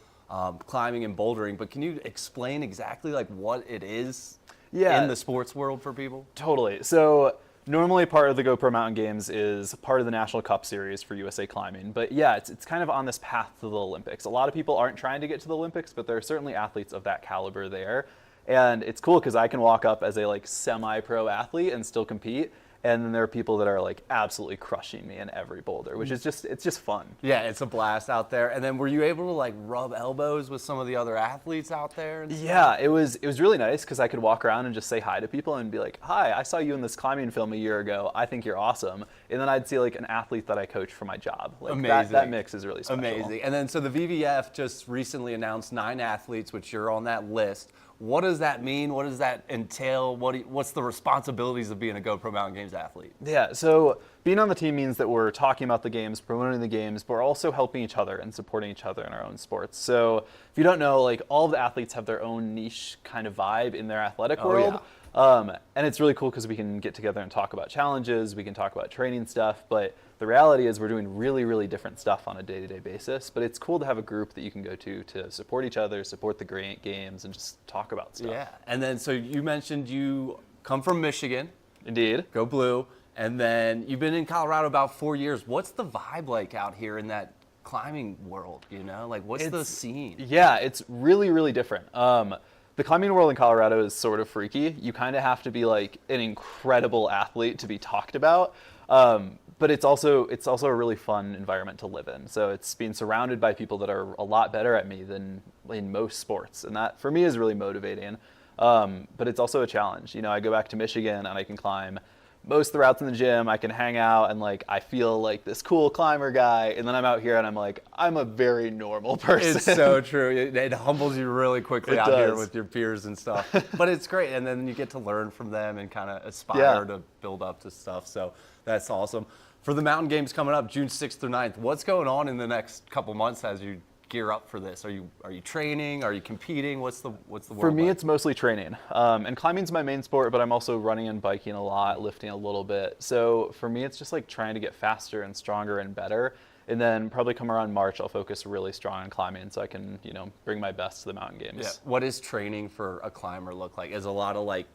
climbing and bouldering, but can you explain exactly like what it is? In the sports world for people? Totally. So normally part of the GoPro Mountain Games is part of the National Cup Series for USA Climbing. But yeah, it's kind of on this path to the Olympics. A lot of people aren't trying to get to the Olympics, but there are certainly athletes of that caliber there. And it's cool because I can walk up as a like semi-pro athlete and still compete. And then there are people that are like absolutely crushing me in every boulder, which is it's just fun. Yeah, it's a blast out there. And then were you able to like rub elbows with some of the other athletes out there? And yeah, it was really nice because I could walk around and just say hi to people and be like, hi, I saw you in this climbing film a year ago. I think you're awesome. And then I'd see like an athlete that I coach for my job. Like amazing. That mix is really special. Amazing. And then so the VVF just recently announced 9 athletes, which you're on that list. What does that mean? What does that entail? What's the responsibilities of being a GoPro Mountain Games athlete? Yeah, so being on the team means that we're talking about the games, promoting the games, but we're also helping each other and supporting each other in our own sports. So if you don't know, like all of the athletes have their own niche kind of vibe in their athletic world. And it's really cool because we can get together and talk about challenges, we can talk about training stuff, but the reality is we're doing really, really different stuff on a day-to-day basis. But it's cool to have a group that you can go to support each other, support the great games, and just talk about stuff. Yeah, and then so you mentioned you come from Michigan. Indeed. Go Blue. And then you've been in Colorado about 4 years. What's the vibe like out here in that climbing world, you know? Like, what's the scene? Yeah, it's really, really different. The climbing world in Colorado is sort of freaky. You kind of have to be like an incredible athlete to be talked about. But it's also a really fun environment to live in. So it's being surrounded by people that are a lot better at me than in most sports. And that, for me, is really motivating. But it's also a challenge. You know, I go back to Michigan and I can climb most of the routes in the gym. I can hang out and like I feel like this cool climber guy, and then I'm out here and I'm like, I'm a very normal person. It's so true. It humbles you really quickly out here with your peers and stuff. But it's great, and then you get to learn from them and kind of aspire to build up to stuff. So that's awesome. For the mountain games coming up, June 6th through 9th, what's going on in the next couple months as you gear up for this? Are you training? Are you competing? What's the world For me, like? it's mostly training. And climbing's my main sport, but I'm also running and biking a lot, lifting a little bit. So for me, it's just like trying to get faster and stronger and better. And then probably come around March, I'll focus really strong on climbing so I can, you know, bring my best to the mountain games. Yeah. What does training for a climber look like? Is a lot of like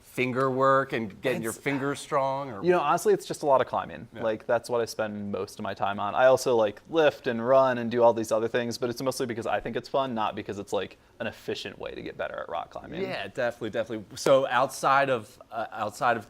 finger work and getting your fingers strong? Or? You know, honestly, it's just a lot of climbing. Yeah. Like, that's what I spend most of my time on. I also, like, lift and run and do all these other things, but it's mostly because I think it's fun, not because it's, like, an efficient way to get better at rock climbing. Yeah, definitely. So outside of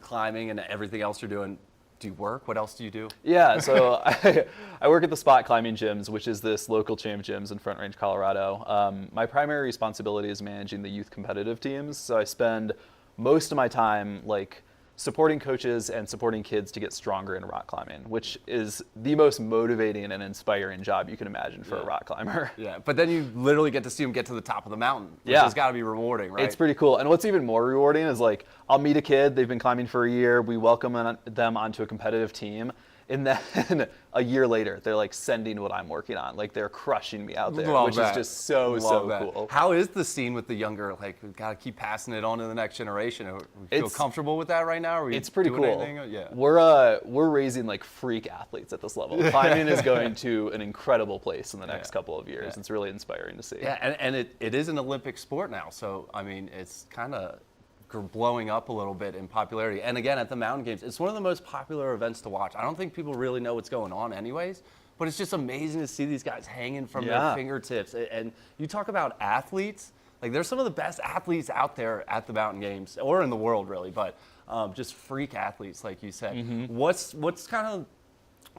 climbing and everything else you're doing, do you work? What else do you do? Yeah, so I work at the Spot Climbing Gyms, which is this local chain of gyms in Front Range, Colorado. My primary responsibility is managing the youth competitive teams, so I spend most of my time like supporting coaches and supporting kids to get stronger in rock climbing, which is the most motivating and inspiring job you can imagine for a rock climber. Yeah, but then you literally get to see them get to the top of the mountain, which has got to be rewarding, right? It's pretty cool. And what's even more rewarding is like, I'll meet a kid, they've been climbing for a year, we welcome them onto a competitive team, and then a year later, they're like sending what I'm working on. Like they're crushing me out there, which is just so cool. How is the scene with the younger, like we've got to keep passing it on to the next generation? We feel comfortable with that right now? It's pretty cool. Yeah. We're raising like freak athletes at this level. Climbing is going to an incredible place in the next couple of years. It's really inspiring to see. Yeah, and it is an Olympic sport now. So, I mean, it's kind of blowing up a little bit in popularity. And again, at the mountain games, it's one of the most popular events to watch. I don't think people really know what's going on anyways, but it's just amazing to see these guys hanging from their fingertips. And you talk about athletes, like there's some of the best athletes out there at the mountain games, or in the world really, but just freak athletes, like you said. Mm-hmm.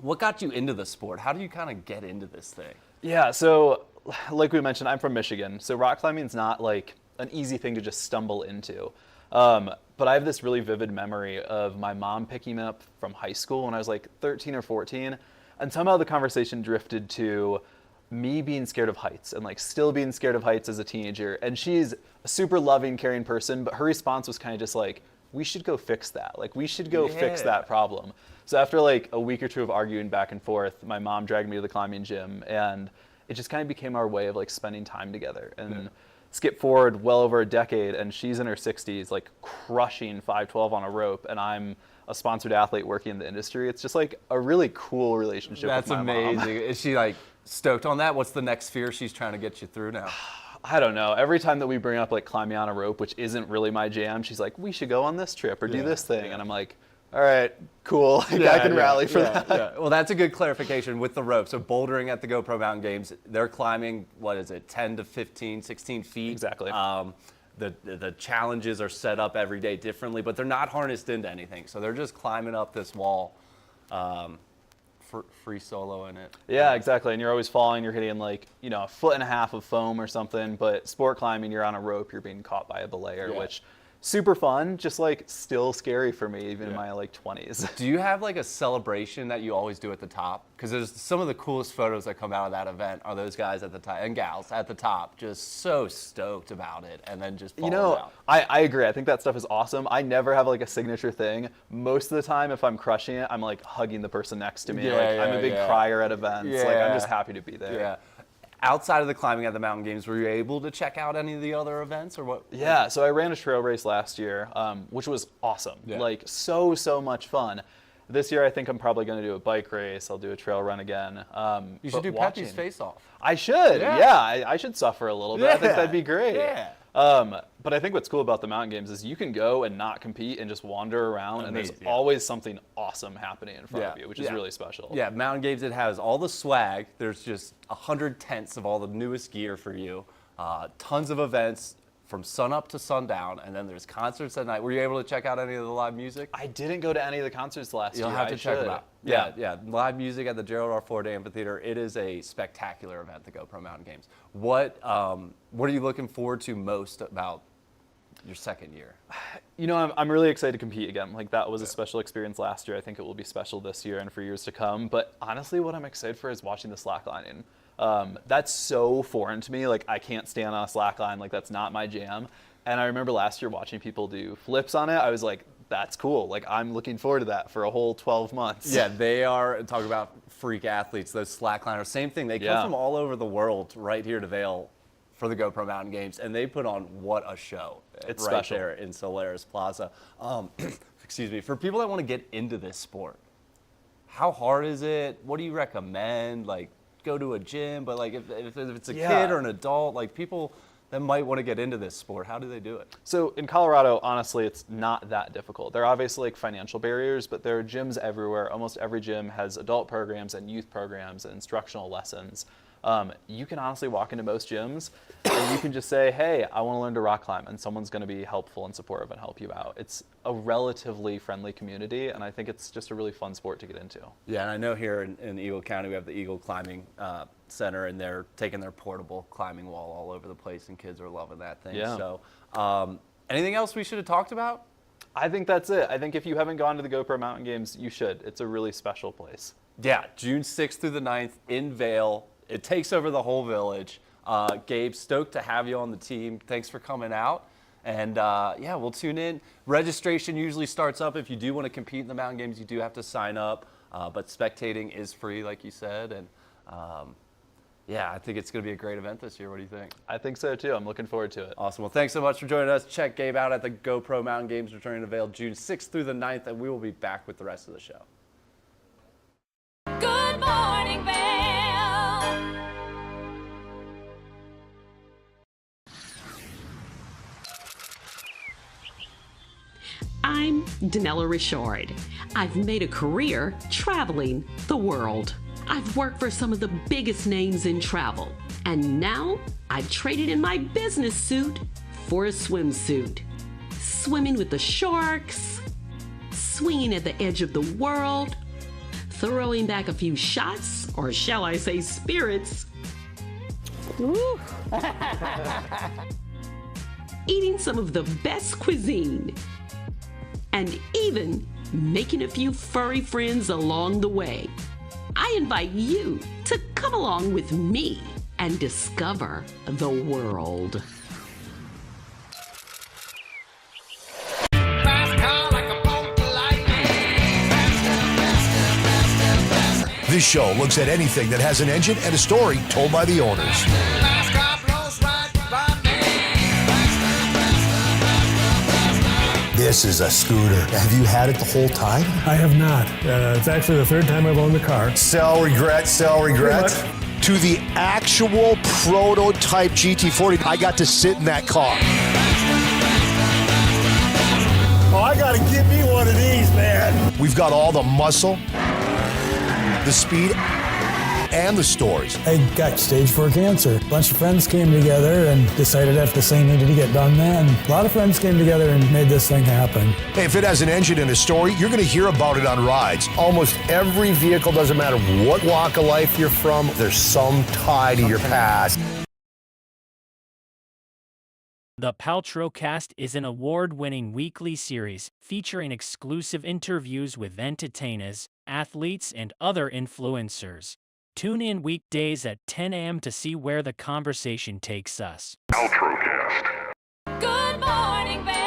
What got you into the sport? How do you kind of get into this thing? Yeah, so like we mentioned, I'm from Michigan, so rock climbing's not like an easy thing to just stumble into. But I have this really vivid memory of my mom picking me up from high school when I was like 13 or 14, and somehow the conversation drifted to me being scared of heights and like still being scared of heights as a teenager. And she's a super loving, caring person, but her response was kind of just like, we should go fix that. Like, we should go fix that problem. So after like a week or two of arguing back and forth, my mom dragged me to the climbing gym, and it just kind of became our way of like spending time together. And skip forward well over a decade, and she's in her 60s, like crushing 512 on a rope, and I'm a sponsored athlete working in the industry. It's just like a really cool relationship with my mom. That's amazing. Is she like stoked on that? What's the next sphere she's trying to get you through now? I don't know. Every time that we bring up like climbing on a rope, which isn't really my jam, she's like, we should go on this trip or do this thing. And I'm like, all right, cool. I can rally for that. Yeah. Well, that's a good clarification with the rope. So bouldering at the GoPro Mountain Games, they're climbing, 10 to 15, 16 feet. Exactly. The challenges are set up every day differently, but they're not harnessed into anything. So they're just climbing up this wall, free solo in it. Yeah, exactly. And you're always falling. You're hitting like, a foot and a half of foam or something. But sport climbing, you're on a rope. You're being caught by a belayer, which super fun, just like still scary for me even in my like 20s. Do you have like a celebration that you always do at the top? Because there's some of the coolest photos that come out of that event are those guys at the top and gals at the top, just so stoked about it, and then just falling out. I agree. I think that stuff is awesome. I never have like a signature thing. Most of the time, if I'm crushing it, I'm like hugging the person next to me. I'm a big crier at events. Like I'm just happy to be there. Yeah. Outside of the climbing at the mountain games, were you able to check out any of the other events or what? Yeah, so I ran a trail race last year, which was awesome. Like so much fun. This year I think I'm probably going to do a bike race. I'll do a trail run again. You should do Pepe's Face Off. I should. Yeah, I should suffer a little bit. I think that'd be great. Yeah. But I think what's cool about the mountain games is you can go and not compete and just wander around, and there's Amazing. always something awesome happening in front of you, which is really special. Yeah, mountain games, it has all the swag. There's just 100 tents of all the newest gear for you. Tons of events from sun up to sundown, and then there's concerts at night. Were you able to check out any of the live music? I didn't go to any of the concerts last year. You'll have to check them out. Yeah, live music at the Gerald R. Ford Amphitheater. It is a spectacular event, the GoPro Mountain Games. What are you looking forward to most about your second year? You know, I'm really excited to compete again. Like that was a special experience last year. I think it will be special this year and for years to come. But honestly, what I'm excited for is watching the slacklining. That's so foreign to me. Like I can't stand on a slackline. Like that's not my jam. And I remember last year watching people do flips on it. I was like, that's cool. Like I'm looking forward to that for a whole 12 months. Yeah, they are, talk about freak athletes, those slackliners. Same thing. They come from all over the world right here to Vail for the GoPro Mountain Games, and they put on what a show. It's right special. there in Solaris Plaza. Excuse me. For people that want to get into this sport, how hard is it? What do you recommend? Like, go to a gym, but like if it's a kid or an adult, like people that might want to get into this sport, how do they do it? So in Colorado, honestly, it's not that difficult. There are obviously like financial barriers, but there are gyms everywhere. Almost every gym has adult programs and youth programs and instructional lessons. You can honestly walk into most gyms and you can just say, hey, I want to learn to rock climb, and someone's going to be helpful and supportive and help you out. It's a relatively friendly community, and I think it's just a really fun sport to get into. Yeah, and I know here in Eagle County we have the Eagle Climbing Center, and they're taking their portable climbing wall all over the place, and kids are loving that thing. Yeah. So, anything else we should have talked about? I think that's it. I think if you haven't gone to the GoPro Mountain Games, you should. It's a really special place. Yeah, June 6th through the 9th in Vail. It takes over the whole village. Gabe, stoked to have you on the team. Thanks for coming out. And yeah, we'll tune in. Registration usually starts up. If you do want to compete in the mountain games, you do have to sign up. But spectating is free, like you said. And yeah, I think it's going to be a great event this year. What do you think? I think so too. I'm looking forward to it. Awesome. Well, thanks so much for joining us. Check Gabe out at the GoPro Mountain Games returning to Vail June 6th through the 9th, and we will be back with the rest of the show. Good morning, Vail. I'm Danella Richard. I've made a career traveling the world. I've worked for some of the biggest names in travel, and now I've traded in my business suit for a swimsuit. Swimming with the sharks, swinging at the edge of the world, throwing back a few shots, or shall I say spirits. Ooh. Eating some of the best cuisine, and even making a few furry friends along the way. I invite you to come along with me and discover the world. This show looks at anything that has an engine and a story told by the owners. This is a scooter. Have you had it the whole time? I have not. It's actually the third time I've owned the car. Sell, regret, sell, regret. To the actual prototype GT40, I got to sit in that car. Oh, I gotta get me one of these, man. We've got all the muscle, the speed, and the stories. I got stage 4 cancer. A bunch of friends came together and decided that this thing needed to get done then. A lot of friends came together and made this thing happen. Hey, if it has an engine and a story, you're going to hear about it on rides. Almost every vehicle, doesn't matter what walk of life you're from, there's some tie to your past. The Paltrowcast is an award-winning weekly series featuring exclusive interviews with entertainers, athletes, and other influencers. Tune in weekdays at 10 a.m. to see where the conversation takes us. Paltrowcast. Good morning, Vail.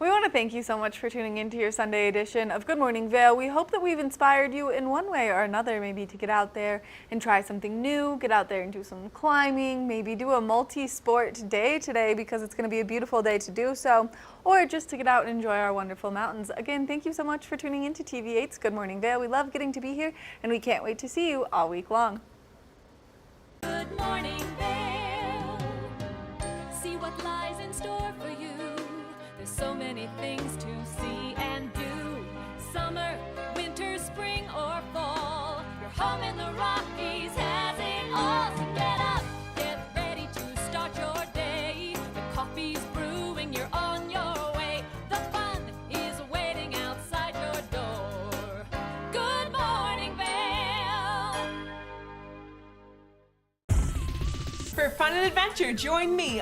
We want to thank you so much for tuning in to your Sunday edition of Good Morning Vail. We hope that we've inspired you in one way or another, maybe to get out there and try something new, get out there and do some climbing, maybe do a multi-sport day today because it's going to be a beautiful day to do so, or just to get out and enjoy our wonderful mountains. Again, thank you so much for tuning in to TV8's Good Morning Vail. We love getting to be here, and we can't wait to see you all week long. Good morning, Vail. See what lies in store for you. There's so many things to see and do. Summer, winter, spring, or fall. Your home in the Rockies has it all. So get up, get ready to start your day. The coffee's brewing, you're on your way. The fun is waiting outside your door. Good morning, Vail. For fun and adventure, join me